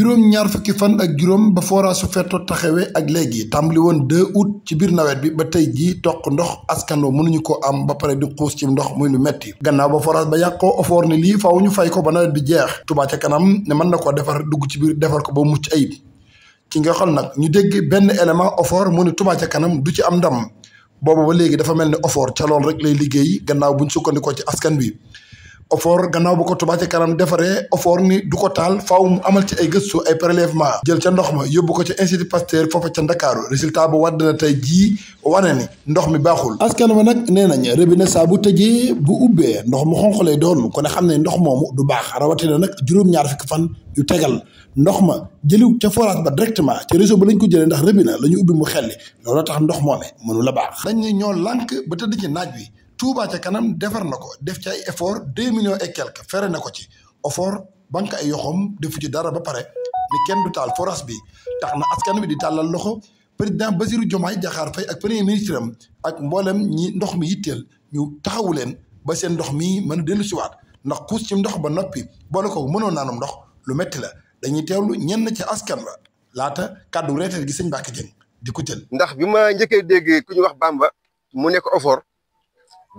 juróom-ñaar fukki fan ak juróom ba forage su Ferto taxawee ak léegi tàmbali woon 2 août ci biir nawet bi ba tey jii toq ndox askan wa mënuñu ko am ba pare di xuus ci ndox muy lu metti gannaaw ba forage ba yàqoo OFOR ni lii faaw ñu fay ko ba nawet bi jeex Touba ca kanam ne mën na ko defar dugg ci biir defar ko ba mucc ayib ki nga xool nag ñu dégg benn élément OFOR mu ne Touba ca kanam du ci am ndam boobu ba léegi dafa mel ni OFOR ca lool rek lay liggéey gannaaw buñ sukkandikoo ci askan wi OFOR gannaaw bu ko Touba ca kanam defaree OFOR ni du ko taal faaw mu amal ci ay gëstu ay prélèvement jël ca ndox ma yóbbu ko ca institut Pasteur foofa ca Ndakaaru résultat bu wadd na tey jii wane ni ndox mi baaxul askan wa nag nee nañ robinet saa bu tëjee bu ubbee ndox mu xonq lay doon ko ne xam ne ndox moomu du baax rawatina nag juróom-ñaar fukki fan yu tegal ndox ma jëliw ca forage ba directement ca réseau ba lañ ko jëlee ndax robinet la ñu ubbi mu xelli loolu tax ndox moome mënu la baax dañ ne ñoo lànk ba tëdd ci naaj wi Touba ca kanam defar na ko def ci ay effort 2 millions et quelques fere na ko ci OFOR banque ay yoxoom defu ci dara ba pare ni kenn du taal forage bi tax na askan wi di tàllal loxo président Bassirou Diomaye Diakhar Faye ak premier ministre am ak mboolem ñi ndox mi yitteel ñu taxawu leen ba seen ndox mi mën a dellu si waat ndax xuus ci ndox ba noppi boole ko mënoon naanum ndox lu metti la dañuy teewlu ñenn ci askan wa laata kàddu reeteet gi sëñ Mbacke Dieng di ko jël. ndax bi ma njëkkee dégg ku ñu wax Bamba mu nekk OFOR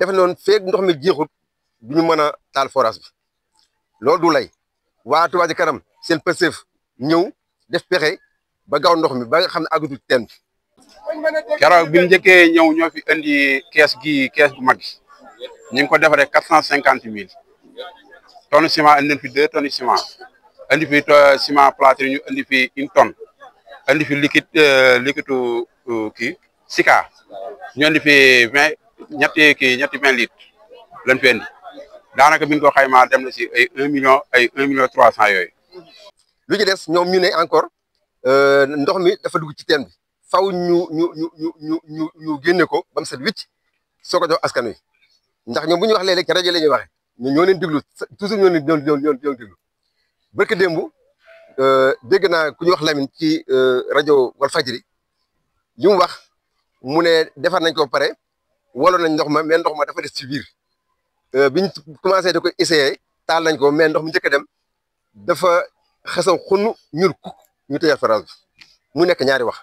def noonu feeg ndox mi jeexut du ñu mën a taal forage bi loolu du lay waa Touba ca kanam seen pësëf ñëw def pexe ba gaaw ndox mi ba nga xam ne àggatul teen bi. keroog bi mu njëkkee ñëw ñoo fi indi kees gu mag gi ñu ngi ko defaree 450 000 tonnes ciment indi fi 2 tonnes ciment indi fi ciment plâtré ñu indi fi 1 tonne indi fi liquide kii Sika ñu indi fi 20 litres lañ fi indi daanaka bi ñu ko xaymaa dem na si ay 1 million 300 yooyu. lu ci des ñoom ñu ne encore ndox mi dafa dugg ci teen bi faw ñu génne ko ba mu set wicc soo ko jox askan wi ndax ñoom bu ñuy wax léeg-léeg ci rajo la ñuy waxee ñoo leen déglu toujours ñoo leen déglu barke démb dégg naa ku ñuy wax Lamine ci rajo Walfadjri li mu wax mu ne defar nañ ko pare waloon nañ ndox ma mais ndox ma dafa des ci biir biñ commencé da koy essayer taal nañ ko mais ndox mi njëkk a dem dafa xasaw xunn ñuul kuk ñu tëjal forage bi mu nekk ñaari wax.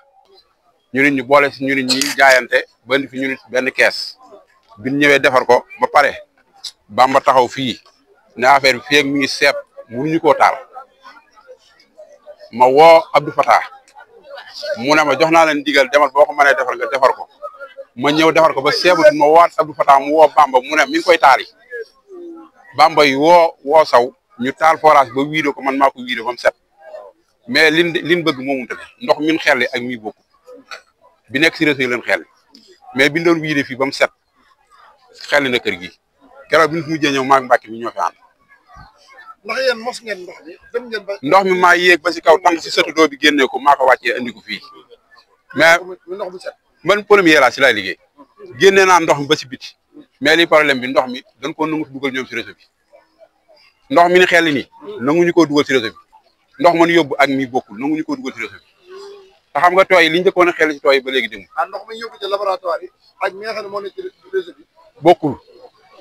ñu nit ñu boole si ñu nit ñi jaayante ba indi fi ñu nit benn kees biñ ñëwee defar ko ba pare Bamba taxaw fii ne affaire bi fii ak mi ngi seet mënuñu koo taal ma woo Abdou Fatah mu ne ma jox naa leen digal demal boo ko mënee defar nga defar ko ma ñëw defar ko ba seebut ma woowaat Abdou Fatah mu woo Bamba mu ne mi ngi koy taali Bamba yi woo saw ñu taal forage ba wiide ko man maa ko wiide ba mu set mais liñ bëgg moomu tamit ndox min xelli ak mi bokku bi nekk si réseau yi leen xelli mais bi doon wiide fii ba mu set xelli na kër gi keroog bi ñu mujjee ñëw maag Mbàkke mi ñoo fi ànd. ndax yéen mos ngeen ndox mi dem ngeen ba. ndox mi maa yéeg ba si kaw tànk si sëtu doo bi génnee ko maa ko wàccee andi ko fii mais ndox bu set. man premier laa si laay liggéey génnee naa ndox mi ba si biti mais li problème bi ndox mi dañ koo nangu dugal ñoom si réseau bi ndox mi ni xel nii nanguñu koo dugal si réseau bi ndox man yóbbu ak mi bokkul nanguñu koo dugal si réseau bi te xam nga tooy yi li ñu njëkkoon a xel si tooy yi ba léegi dem. ndox mi yóbbu ci laboratoire yi ak mi nga xam ne moo nekk ci réseau bi. bokkul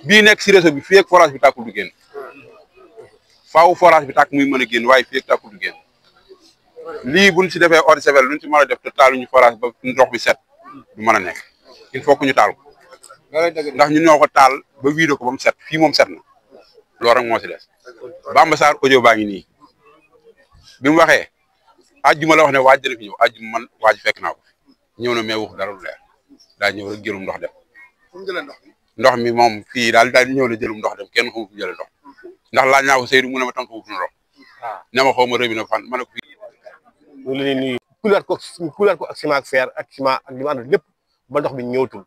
bii nekk si réseau bi fii ak forage bi tàkkul du génn faaw forage bi tàkk muy mën a génn waaye fii ak tàkkul du génn lii buñ si defee eau de javel luñ si mën a def te taaluñu forage ba ndox bi set du mën a nekk il faut que ñu taal ko ndax ñun ñoo ko taal ba wiide ko ba mu set fii moom set na loolu rek moo si des. Bamba Sarr audio baa ngi nii bi mu waxee àjjuma la wax ne waaj dana fi ñëw àjjuma man waaj fekk naa ko ñëw na mais wax dara lu leer daa ñëw rek jëlum ndox dem. fu mu jëlee ndox mi moom fii daal ñëw na jëlum ndox dem kenn xamu fu jëlee ndox ndax laaj naa ko Seydou mu ne ma tam foofu ndox ne ma xaw ma rëbbi na fan ma ne ko fii. ñu ngi leen di nuyu kulaat ko ak ciment ak fer ak ciment ak li ma ànd lépp ba ndox bi ñëwatul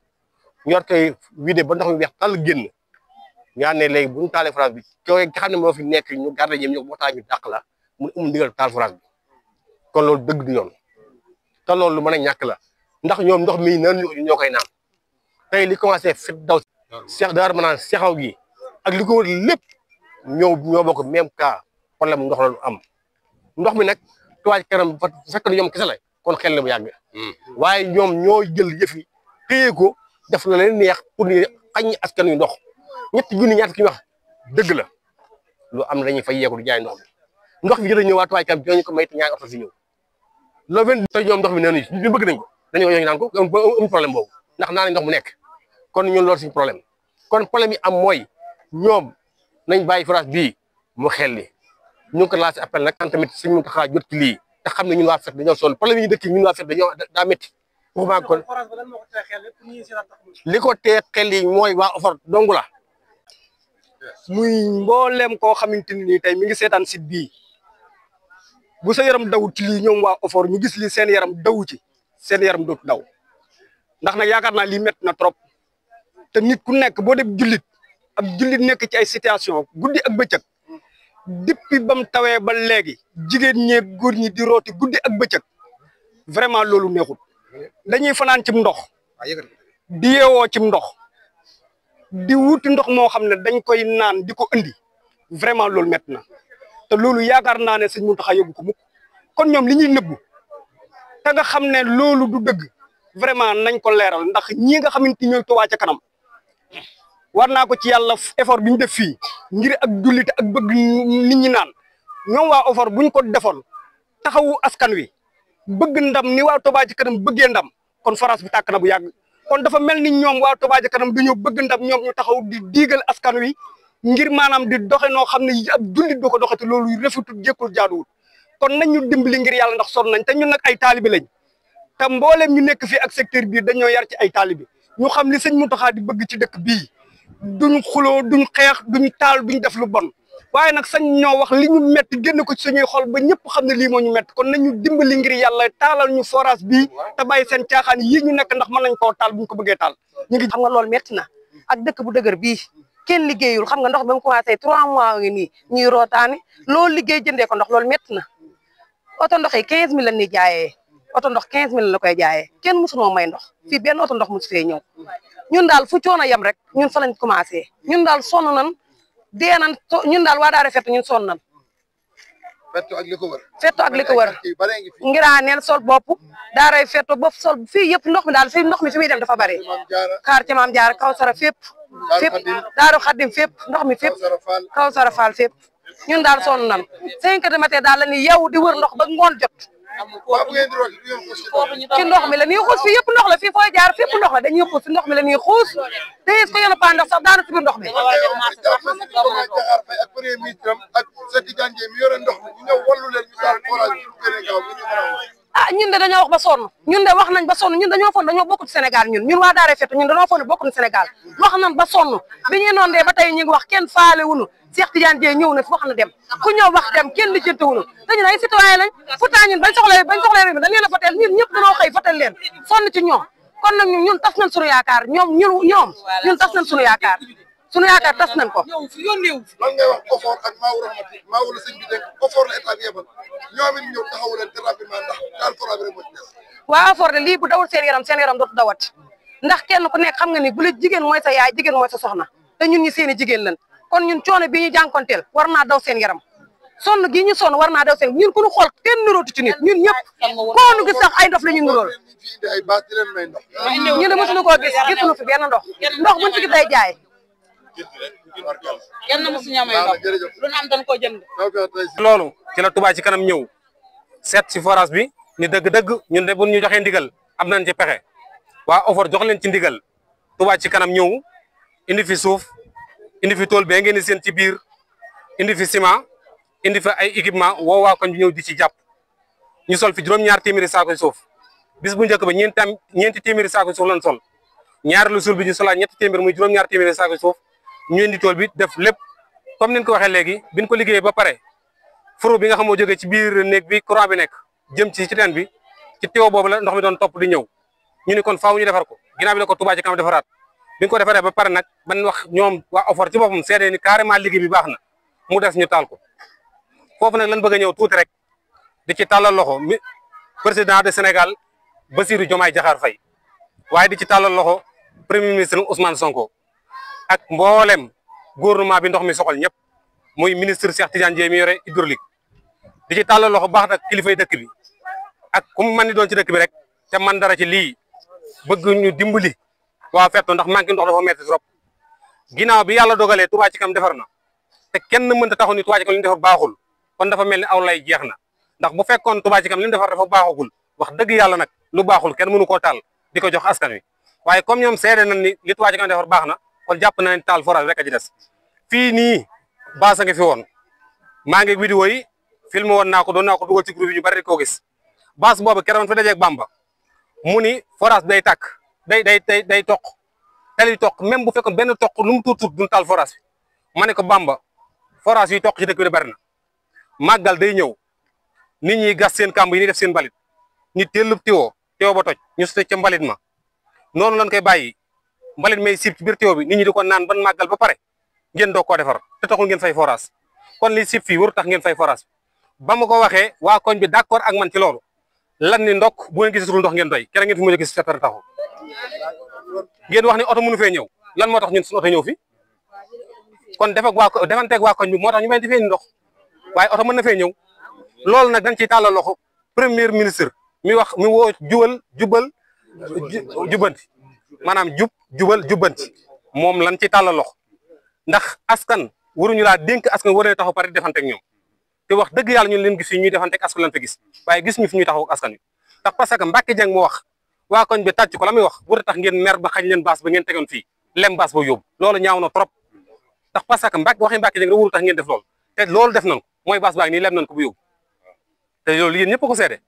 ñu war koy vidé ba ndox mi weex tàll génn ñaan ne léegi bu ñu taalee forage bi koo nga xam ne moo fi nekk ñu garde jëm ñu waxtaan ñu dàq la mu ndigal taal forage bi kon loolu dëgg du yoon te loolu lu mën a ñàkk la ndax ñoom ndox mi naan ñoo koy naan tey li commencé fit daw Cheikh Daara ma naan Cheikhaw gi ak li ko wër lépp ñoo bokk même cas problème ndox la lu am ndox mi nag Touba ca kanam bu fekk ne ñoom kese la kon xel na bu yàgg waaye ñoom ñoo jël yëf yi téye ko def la leen neex pour ni xañ askan wi ndox ñetti junni ñaata ki wax dëgg la lu am na dañuy fay yeeku di jaay ndox mi ndox bi jëla ñëw waa Touba Ca Kanam dinañu ko may te ñaari oto si ñëw le 20 te ñoom ndox mi nee nañu ñu bëgg nañ ko dañoo ñoo naan ko am problème boobu ndax naa nañ ndox mu nekk kon ñun loolu suñu problème kon problème yi am mooy ñoom nañ bàyyi forage bii mu xel li ñu ngi ko lancé appel nag tamit suñu mun taxaa jot ci lii te xam ne ñun waa Fett dañoo sonn problème yi ñu dëkk ñun waa Fett dañoo daa métti waxuma kon li ko tee xel yi mooy waa OFOR dongu la muy mboolem koo xamante ni tey mi ngi seetaan site bii bu sa yaram daw ci lii ñoom waa OFOR ñu gis lii seen yaram daw ci seen yaram dootu daw ndax nag yaakaar naa lii métti na trop te nit ku nekk boo def jullit ab jullit nekk ci ay situation guddi ak bëccëg depuis ba mu tawee ba léegi jigéen ñeeg góor ñi di rooti guddi ak bëccëg vraiment loolu neexul dañuy fanaan cim ndox di yeewoo cim ndox di wuti ndox moo xam ne dañ koy naan di ko indi vraiment loolu métti na te loolu yaakaar naa ne sëñ Mountakha yóbbu ko mukk kon ñoom li ñuy nëbbu te nga xam ne loolu du dëgg vraiment nañ ko leeral ndax ñi nga xamante ñooy Touba Ca Kanam war naa ko ci yàlla effort bi ñu def fii ngir ak jullite ak bëgg nit ñi naan ñoom waa OFOR buñ ko defoon taxawu askan wi bëgg ndam ni waa Touba Ca Kanam bëggee ndam kon forage bi tàkk na bu yàgg kon dafa mel ni ñoom waa Touba Ca Kanam dañoo bëgg ndam ñoom ñu taxaw di diigal askan wi ngir maanaam di doxe noo xam ne ab jullit du ko doxe te loolu rafetul jékkul jaaduwul kon nañ ñu dimbali ngir yàlla ndax sonn nañ te ñun nag ay taalibi lañ te mbooleem ñu nekk fii ak secteur bii dañoo yar ci ay taalibi ñu xam li sëñ Mountakha di bëgg ci dëkk bii duñ xuloo duñ xeex duñ taal duñ def lu bon waaye nag sañ ñoo wax li ñu métti génn ko ci suñuy xol ba ñëpp xam ne lii moo ñu métti kon nañu dimbali ngir yàlla taalal ñu forage bii te bàyyi seen caaxaan yii ñu nekk ndax mën nañ koo taal buñ ko bëggee taal ñu ngi xam nga loolu métti na ak dëkk bu dëgër bii kenn liggéeyul xam nga ndox ba mu commencé 3 mois ngi nii ñuy rootaani loolu liggéey jëndee ko ndox loolu métti na oto ndox yi 15000 la ñuy jaayee oto ndox 15000 la koy jaayee kenn musunoo may ndox fii benn oto ndox musu fee ñëw ñun daal fu coono yem rek ñun fa lañ commencé ñun daal sonn nan dee nan ñun daal waa Daara Fett ñun sonn nan Fett ak li ko wër Fett ak li ko wër Ngiraneen sol bopp Daaray Fett bopp sol fii yëpp ndox mi daal fii ndox mi fi muy dem dafa bari xaar ci Maam Jaara Kawsara fépp Daaru Xaddim fépp ndox mi fépp Kawsara Fall fépp ñun daal sonn nan 5 heures du matin daal la ñuy yeewu di wër ndox ba ngoon jot ci ndox mi la ñuy xuus fii yëpp ndox la fii fooy jaar fépp ndox la dañuy xuus fi ndox mi la ñuy xuus te it ko yéen a paan ndox sax daanu ci biir ndox mi ak premier ministre ak Cheikh Tidiane Dièye mi yore ndox mi ñu ñëw wallu leen ñu daal forage bi gën a gaaw ah ñun de dañoo wax ba sonn ñun de wax nañ ba sonn ñun dañoo foog dañoo bokk ci Sénégal ñun waa Daara Fett ñun dañoo foog ne bokk ci Sénégal wax nañ ba sonn bi ñuy noon dee ba tey ñu ngi wax kenn faale wuñu Cheikh Tidiane Dièye ñëw na fi wax na dem ku ñëw wax dem kenn lijjanti wuñu dañu ay citoyen lañ pourtant ñun bañ soxla réew mi dañ leen a votel ñun ñëpp dañoo xëy votel leen sonn ci ñoom kon nag ñun tas nañ suñu yaakaar ñun tas nañ suñu yaakaar tas nañ ko lan ngay wax OFOR ak Maou Rahmati Maou la sëñ bi dégg OFOR la état bi yebal ñoom it ñëw taxawu leen très rapidement ndax daal forage bi rek moo ci des waa OFOR de lii bu dawul seen yaram dootu dawat ndax kenn ku nekk xam nga ni bu la jigéen mooy sa yaay jigéen mooy sa soxna te ñun ñi seeni jigéen lañ kon ñun coono bi ñu jànkonteel war naa daw seen yaram sonn gi ñu sonn war naa daw seen ñun ku ñu xool kenn nurootu ci nit ñun ñëpp koo nu gis sax ay ndox la ñu nurool ñu ne mosuñu koo gis gisuñu fi benn ndox buñ ci gis day jaay kenn mosu ñamay ndox lu ñu am dañ ko jënd loolu ci la Touba Ca Kanam ñëw seet si forage bi ni dëgg-dëgg ñun de bu ñu joxee ndigal am nañ ci pexe waa OFOR jox leen ci ndigal Touba Ca Kanam ñëw indi fi suuf indi fi tool bee ngeen di seen ci biir indi fi ciment indi fi ay équipement woo waa koñ bi ñëw di ci jàpp ñu sol fi juróom-ñaar téeméeri saako suuf bis bu njëkk ba ñeenti téeméeri saako suuf lañ sol ñaareelu suul bi ñu solaa ñetti téeméer muy juróom-ñaar téeméeri saako suuf ñu indi tool bi def lépp comme niñ ko waxee léegi biñ ko liggéeyee ba pare foro bi nga xam moo jógee ci biir néeg bi courant bi nekk jëm ci teen bi ci tuyau boobu la ndox mi doon topp di ñëw ñu ni kon faaw ñu defar ko ginnaaw bi la ko Touba Ca Kanam defaraat bi ñu ko defaree ba pare nag man wax ñoom waa OFOR ci boppam seede ni carrément liggéey bi baax na mu des ñu taal ko foofu nag lan bëgg a ñëw tuuti rek di ci tàllal loxo mi président de Sénégal Bassirou Diomaye Diakhar Faye waaye di ci tàllal loxo premier ministre Ousmane Sonko ak mboolem gouvernement bi ndox mi soxal ñëpp muy ministre Cheikh Tidiane Dièye mi yore hydraulique di ci tàllal loxo baax nag kilifay dëkk bi ak ku mu mën ni doon ci dëkk bi rek te man dara ci lii bëgg ñu dimbali waa Fett ndax manqué ndox dafa metti trop ginnaaw bi yàlla dogalee Touba Ca Kanam defar na te kenn mënta taxaw ni Touba Ca Kanam li ñu defar baaxul kon dafa mel ni aw lay jeex na ndax bu fekkoon Touba ci kanam li mu defar dafa baaxagul wax dëgg yàlla nag lu baaxul kenn mënu koo taal di ko jox askan wi waaye comme ñoom seede nañ ni li Touba ci kanam defar baax na kon jàpp na ne taal forage rek a ci des fii nii baasa nga fi woon maa ngi vidéo yi filmé woon naa ko doon naa ko dugal ci groupe yi ñu bari di koo gis baas boobu keroon fa dajeeg Bamba mu ni forage day tàkk day toq tali toq même bu fekkoon benn toq lu mu tuut duñ taal forage bi ma ne ko Bamba forage yi toq ci dëkk bi da bari na màggal day ñëw nit ñi gas seen kàmb yi ni def seen mbalit ñu teelub tiwo ba toj ñu sote ca mbalit ma noonu lañ koy bàyyi mbalit may siib ci biir tiwo bi nit ñi di ko naan ban màggal ba pare ngeen doog koo defar te taxul ngeen fay forage kon li siib fii waru tax ngeen fay forage ba ma ko waxee waa koñ bi d'accord ak man ci loolu lan ni ndok bu ngeen gisatul ndox ngeen doy keneen ngeen fi mën a gis seetare taxu ngeen wax ni oto mënu fee ñëw lan moo tax ñun suñu oto ñëw fi kon defanteeg waa koñ bi moo tax ñu may defee ndox waaye oto mën na fee ñëw loolu nag dañ ciy tàllal loxo premier ministre mi woo jubbanti maanaam jubal jubbanti moom lan ci tàllal loxo ndax askan waruñu laa dénk askan war na taxaw pare defanteeg ñoom te wax dëgg yàlla ñun leen gis fi ñuy defanteeg askan lan fa gis waaye gis ñu fi ñuy taxaw ak askan wi ndax parce que Mbacke Dieng moo wax waa koñ bi tàcc ko la muy wax war a tax ngeen mer ba xañ leen baas ba ngeen tegoon fii lem baas ba yóbbu loolu ñaaw na trop ndax parce que waxi Mbacke Dieng rek warul tax ngeen def loolu te loolu def nañ ko mooy baas baa ngi nii lem nañ ko bu yóbbu te loolu yéen ñëpp ko seede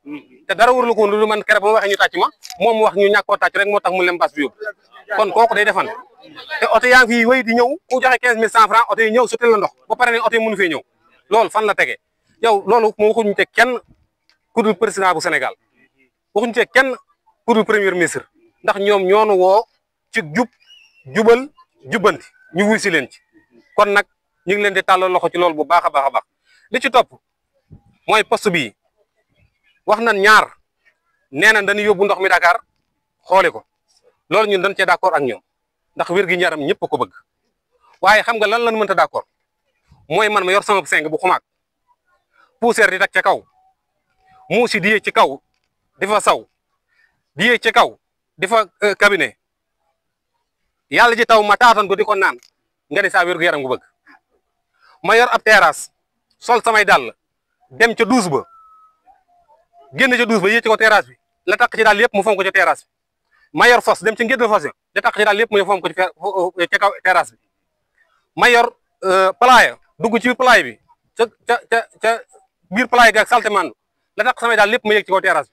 te dara warul ko woon lu man kere ba ma waxee ñu tàcc ma moom wax ñu ñàkk koo tàcc rek moo tax mu lem baas bi yóbbu kon kooku day defan te oto yaa ngi fii wéy di ñëw ku joxe 15000 francs oto yi ñëw sotti la ndox ba pare ne oto yi mënu fee ñëw loolu fan la tege yow loolu moo waxuñu te kenn ku dul président bu Sénégal waxuñu te kenn ku dul premier ministre ndax ñoom ñoonu woo ci jubal jubbanti ñu wuy si leen ci kon nag ñu ngi leen di tàllal loxo ci loolu bu baax a baax a baax li ci topp mooy poste bii wax nañ ñaar nee nañ dañuy yóbbu ndox mi Dakar xooli ko loolu ñun dañ cee d'accord ak ñoom ndax wér gi ñaram ñëpp ko bëgg waaye xam nga lan lañ mënta d'accord mooy man ma yor sama seng bu xumaag poussière di tag ca kaw muusi di yéeg ci kaw di fa saw di yéeg ci kaw di fa cabinet yàlla ji taw ma taatan ko di ko naan nga ne saa wér gu yaram gu bëgg ma yor ab terrasse sol samay dàll dem ca douche ba génn ca douche ba yéeg ci ko terrasse bi la taq ci daal yëpp mu fom ko ci terrasse bi ma yor fos dem ci ngédd fos la taq ci daal yëpp mu fom ko ci kaw terrasse bi ma yor palaaya dugg ci biir palaay bi ca biir palaay ga ak salte mandu la taq samay daal lépp ma yéeg ci ko terrasse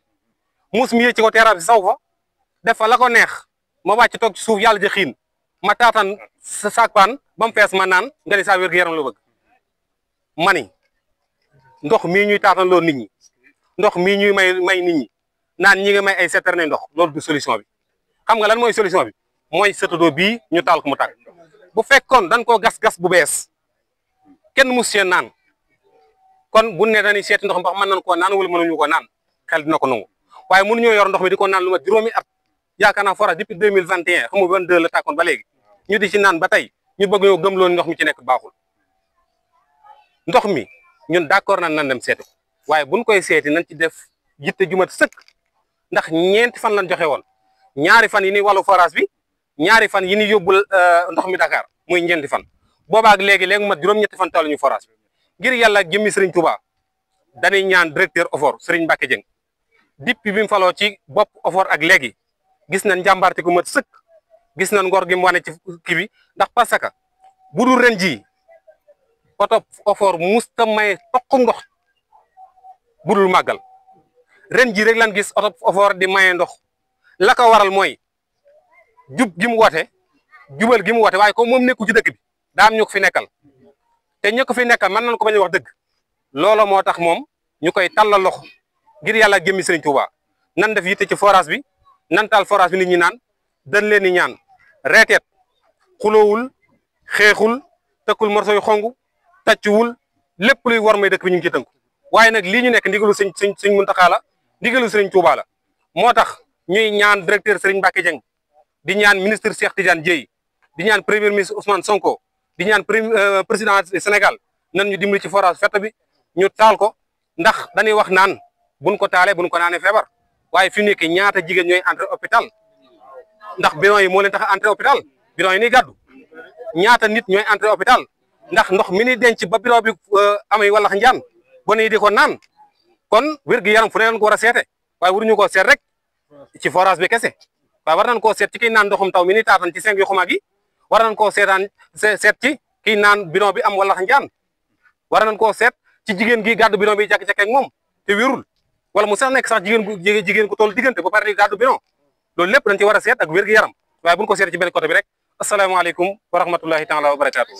bi muus mi yéeg ci ko terrasse bi saw fa def fa la ko neex ma wàcc toog ci suuf yàlla ji xiin ma taataan sa saak paan ba mu fees ma naan nga ni saa wér gu yaram la bëgg mani ndox mii ñuy taatan loolu nit ñi ndox mii ñuy may nit ñi naan ñi nga may ay citerne ndox loolu du solution bi xam nga lan mooy solution bi mooy sëtadoo bii ñu taal ko mu tàkk bu fekkoon dañ koo gas bu bees kenn mus seen naan kon bu ne dañuy seeti ndox mbax mën nañ koo naan wala mënuñu ko naan xel dina ko nangu waaye mënuñoo yor ndox mi di ko naan lu ma juróomi at yaakaar naa forage depuis 2021 xam nga 22 la tàkkoon ba léegi ñu di ci naan ba tey ñu bëgg ñoo gëm loolu ndox mi ci nekk baaxul ndox mi ñun d'accord nan dem seeti ko waaye buñ koy seeti nañ ci def yitte jumat sëkk ndax ñeenti fan lañ joxe woon ñaari fan yi ni wàllu forage bi ñaari fan yi ni yóbbul ndox mi Dakar muy ñeenti fan boobaak léegi mu mat juróom-ñetti fan taw la ñu forage bi ngir yàlla jëmmi Serigne Touba dañuy ñaan directeur OFOR Serigne Mbacke Dieng depuis bi mu faloo ci bopp OFOR ak léegi gis nañ njàmbaarte gu mat sëkk gis nañ ngor gi mu wane ci kii bi ndax parce que bu dul ren jii oto OFOR musta may toqum ndox bu dul màggal ren jii rek lan gis oto OFOR di maye ndox la ko waral mooy jub gi mu woote jubal gi mu woote waaye comme moom nekku ci dëkk bi daa am ñu ko fi nekkal te ñu ko fi nekkal mën nañ ko bañ a wax dëgg loolo moo tax moom ñu koy tàllal loxo ngir yàlla jëmmi Serigne Touba nan def yitte ci forage bi nan taal forage bi nit ñi naan dañ leen di ñaan reeteet xuloowul xeexul tëkkul morso yu xongu tàccuwul lépp luy war may dëkk bi ñu ngi ci tënku waaye nag lii ñu nekk ndigalu sëñ Muntaxa la ndigalu Serigne Touba la moo tax ñuy ñaan directeur Serigne Mbacke Dieng di ñaan ministre Cheikh Tidiane Dièye di ñaan premier ministre Ousmane Sonko di ñaan président Sénégal nan ñu dimbali ci forage fett bi ñu taal ko ndax dañuy wax naan buñ ko taalee buñ ko naanee feebar waaye fi mu nekk ñaata jigéen ñooy entré hôpital ndax bidon yi moo leen tax a entré hôpital bidon yi ni gàddu ñaata nit ñooy entré hôpital ndax ndox mi ni denc ba bidon bi amee wala njaan gone yi di ko naan kon wér-gu-yaram fu ne leen ko war a seete waaye waruñu koo seet rek ci forage bi kese waaye war nañ koo seet ci kiy naan ndoxum taw mi ni taatan ci 5 yu xumaag yi war nañ koo seet ci kiy naan bidon bi am wala njaan war nañ koo seet ci jigéen gi gàddu bidon bi jàkk-jàkk ak moom te wérul wala mu sax nekk sax jigéen ku toll diggante ba pare di gàddu bidon loolu lépp dañ ci war a seet ak wér-gu-yaram waaye buñ ko seet ci benn côté bi rek asalaamaaleykum wa rahmatullahi taala wa barakaatu